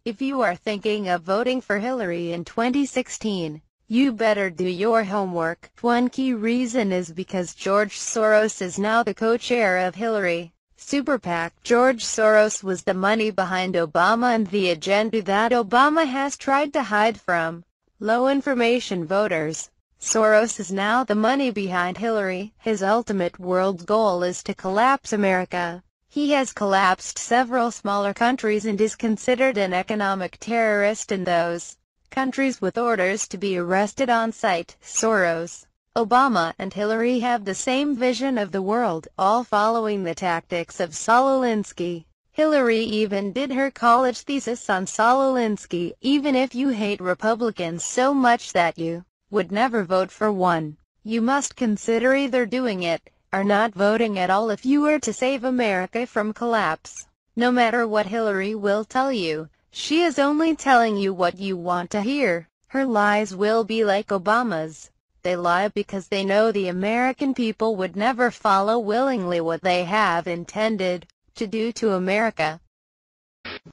If you are thinking of voting for Hillary in 2016, you better do your homework. One key reason is because George Soros is now the co-chair of Hillary Super PAC. George Soros was the money behind Obama and the agenda that Obama has tried to hide from low-information voters. Soros is now the money behind Hillary. His ultimate world goal is to collapse America. He has collapsed several smaller countries and is considered an economic terrorist in those countries with orders to be arrested on sight. Soros, Obama, and Hillary have the same vision of the world, all following the tactics of Saul Alinsky. Hillary even did her college thesis on Saul Alinsky. Even if you hate Republicans so much that you would never vote for one, you must consider either doing it or not voting at all if you were to save America from collapse. No matter what Hillary will tell you, she is only telling you what you want to hear. Her lies will be like Obama's. They lie because they know the American people would never follow willingly what they have intended to do to America.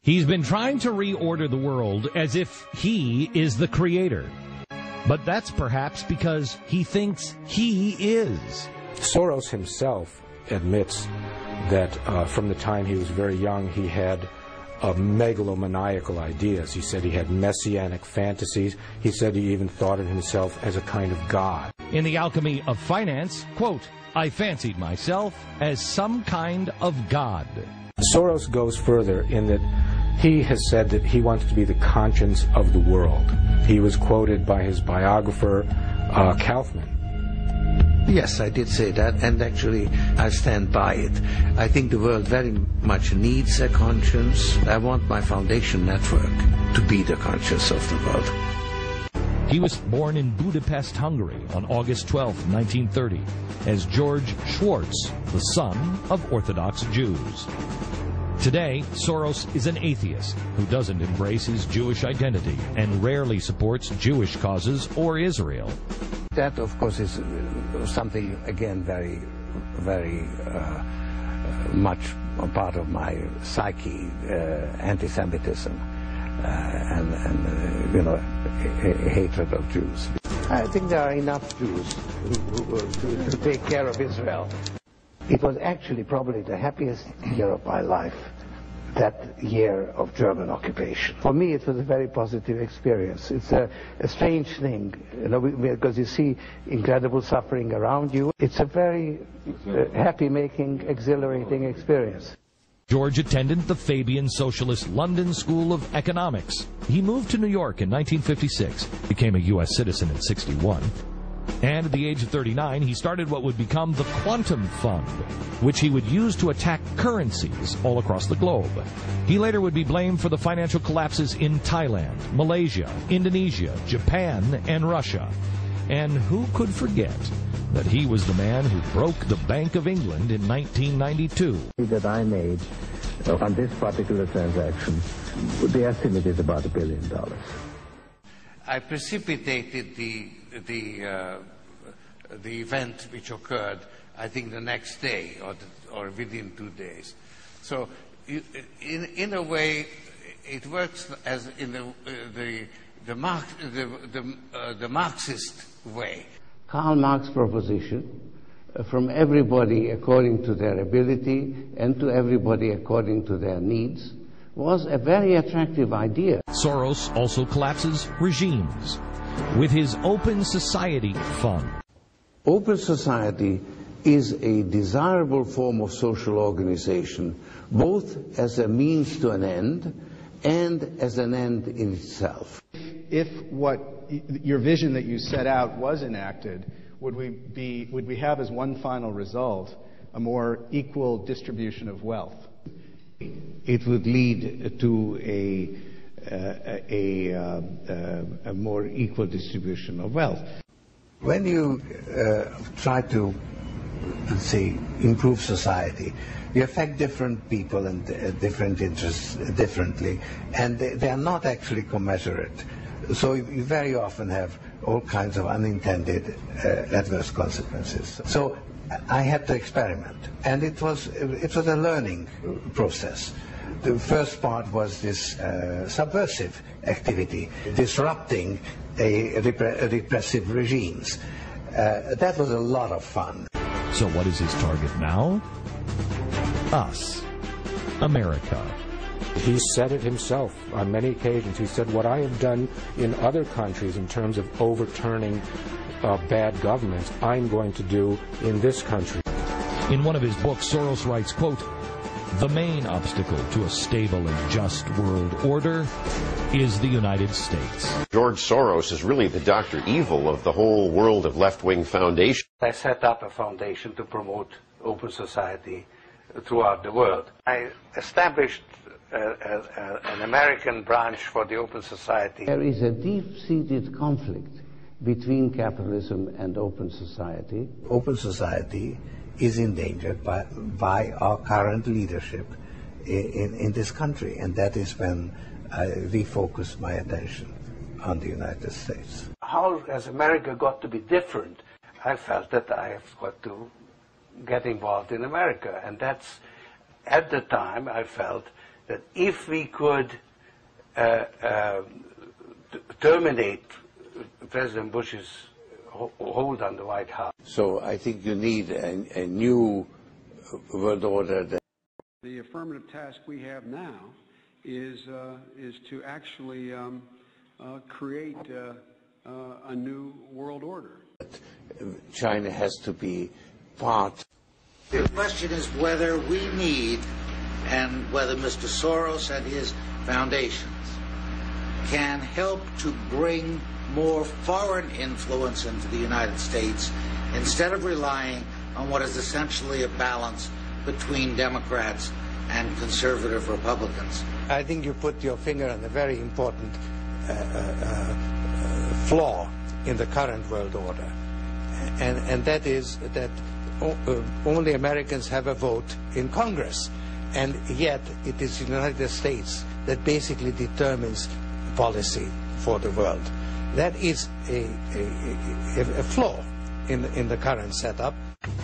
He's been trying to reorder the world as if he is the creator. But that's perhaps because he thinks he is. Soros himself admits that from the time he was very young, he had megalomaniacal ideas. He said he had messianic fantasies. He said he even thought of himself as a kind of god. In The Alchemy of Finance, quote, I fancied myself as some kind of god. Soros goes further in that he has said that he wants to be the conscience of the world. He was quoted by his biographer, Kaufman. Yes, I did say that, and actually I stand by it. I think the world very much needs a conscience. I want my foundation network to be the conscience of the world. He was born in Budapest, Hungary on August 12, 1930, as George Schwartz, the son of Orthodox Jews. Today, Soros is an atheist who doesn't embrace his Jewish identity and rarely supports Jewish causes or Israel. That, of course, is something, again, very, very much a part of my psyche, anti-Semitism and hatred of Jews. I think there are enough Jews to take care of Israel. It was actually probably the happiest year of my life, that year of German occupation. For me, it was a very positive experience. It's a strange thing, because you see incredible suffering around you. It's a very happy-making, exhilarating experience. George attended the Fabian Socialist London School of Economics. He moved to New York in 1956, became a U.S. citizen in 61. And at the age of 39, he started what would become the Quantum Fund, which he would use to attack currencies all across the globe. He later would be blamed for the financial collapses in Thailand, Malaysia, Indonesia, Japan, and Russia. And who could forget that he was the man who broke the Bank of England in 1992? That I made on this particular transaction, the estimate is about $1 billion. I precipitated the event which occurred, I think, the next day or within 2 days. So, in a way, it works as in the Marxist way. Karl Marx's proposition, from everybody according to their ability and to everybody according to their needs, was a very attractive idea. Soros also collapses regimes with his Open Society Fund. Open society is a desirable form of social organization, both as a means to an end and as an end in itself. If what your vision that you set out was enacted, would we have as one final result a more equal distribution of wealth? It would lead to a more equal distribution of wealth. When you try to, let's say, improve society, you affect different people and different interests differently, and they are not actually commensurate. So you very often have all kinds of unintended adverse consequences. So I had to experiment, and it was a learning process. The first part was this subversive activity, disrupting repressive regimes. That was a lot of fun. So what is his target now? Us. America. He said it himself on many occasions. He said, what I have done in other countries in terms of overturning bad governments, I'm going to do in this country. In one of his books, Soros writes, quote, "The main obstacle to a stable and just world order is the United States." George Soros is really the Dr. Evil of the whole world of left-wing foundations. I set up a foundation to promote open society throughout the world. I established an American branch for the Open Society. There is a deep-seated conflict between capitalism and open society. Open society is endangered by our current leadership in this country, and that is when I refocused my attention on the United States. How has America got to be different? I felt that I have got to get involved in America, and that's, at the time, I felt that if we could terminate President Bush's hold on the White House. So I think you need a new world order. The affirmative task we have now is to actually create a new world order. China has to be part. The question is whether we need, and whether Mr. Soros and his foundations can help to bring more foreign influence into the United States instead of relying on what is essentially a balance between Democrats and conservative Republicans. I think you put your finger on a very important flaw in the current world order, and that is that only Americans have a vote in Congress, and yet it is the United States that basically determines policy for the world. That is a flaw in the current setup.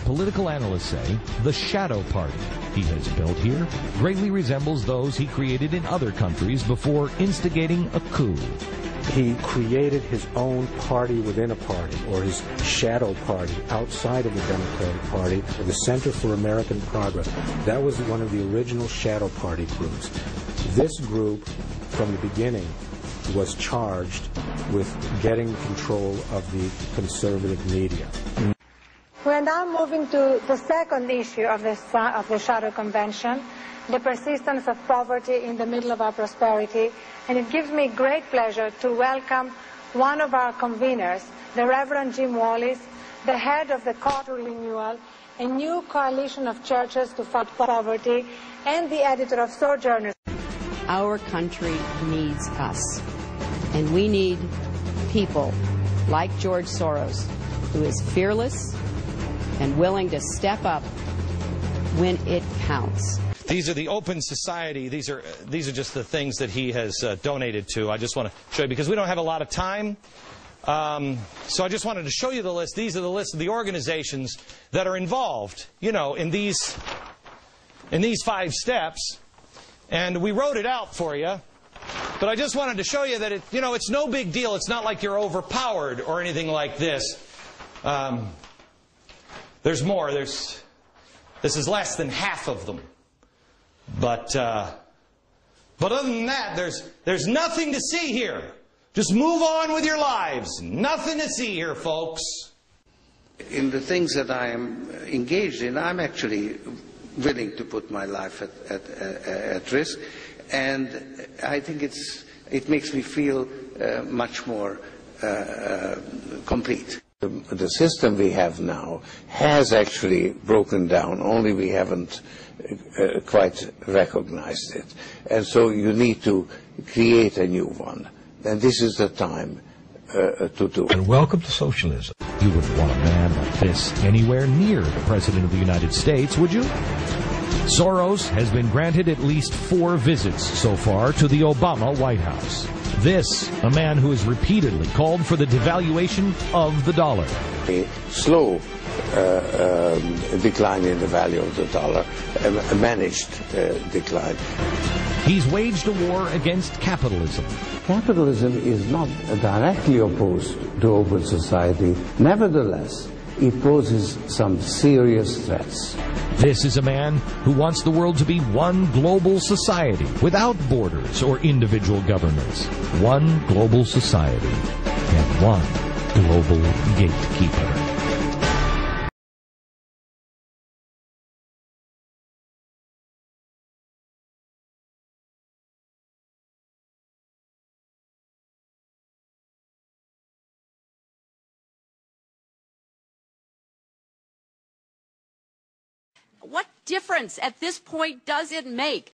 Political analysts say the shadow party he has built here greatly resembles those he created in other countries before instigating a coup. He created his own party within a party, or his shadow party outside of the Democratic Party, the Center for American Progress. That was one of the original shadow party groups. This group, from the beginning, was charged with getting control of the conservative media. We're now moving to the second issue of the Shadow Convention, the persistence of poverty in the middle of our prosperity. And it gives me great pleasure to welcome one of our conveners, the Reverend Jim Wallis, the head of the Court Renewal, a new coalition of churches to fight poverty, and the editor of Sojourners. Our country needs us, and we need people like George Soros, who is fearless and willing to step up when it counts. These are the Open Society. These are just the things that he has donated to. I just want to show you because we don't have a lot of time. So I just wanted to show you the list. These are the list of the organizations that are involved, you know, in these 5 steps. And we wrote it out for you. But I just wanted to show you that it's no big deal. It's not like you're overpowered or anything like this. There's more. This is less than half of them. But other than that, there's nothing to see here. Just move on with your lives. Nothing to see here, folks. In the things that I am engaged in, I'm actually willing to put my life at risk, and I think it makes me feel much more complete. The system we have now has actually broken down, only we haven't quite recognized it. And so you need to create a new one. And this is the time to do it. And welcome to socialism. You wouldn't want a man like this anywhere near the President of the United States, would you? Soros has been granted at least 4 visits so far to the Obama White House. This, a man who has repeatedly called for the devaluation of the dollar. A slow decline in the value of the dollar, a managed decline. He's waged a war against capitalism. Capitalism is not directly opposed to open society. Nevertheless, it poses some serious threats. This is a man who wants the world to be one global society without borders or individual governments. One global society and one global gatekeeper. What difference at this point does it make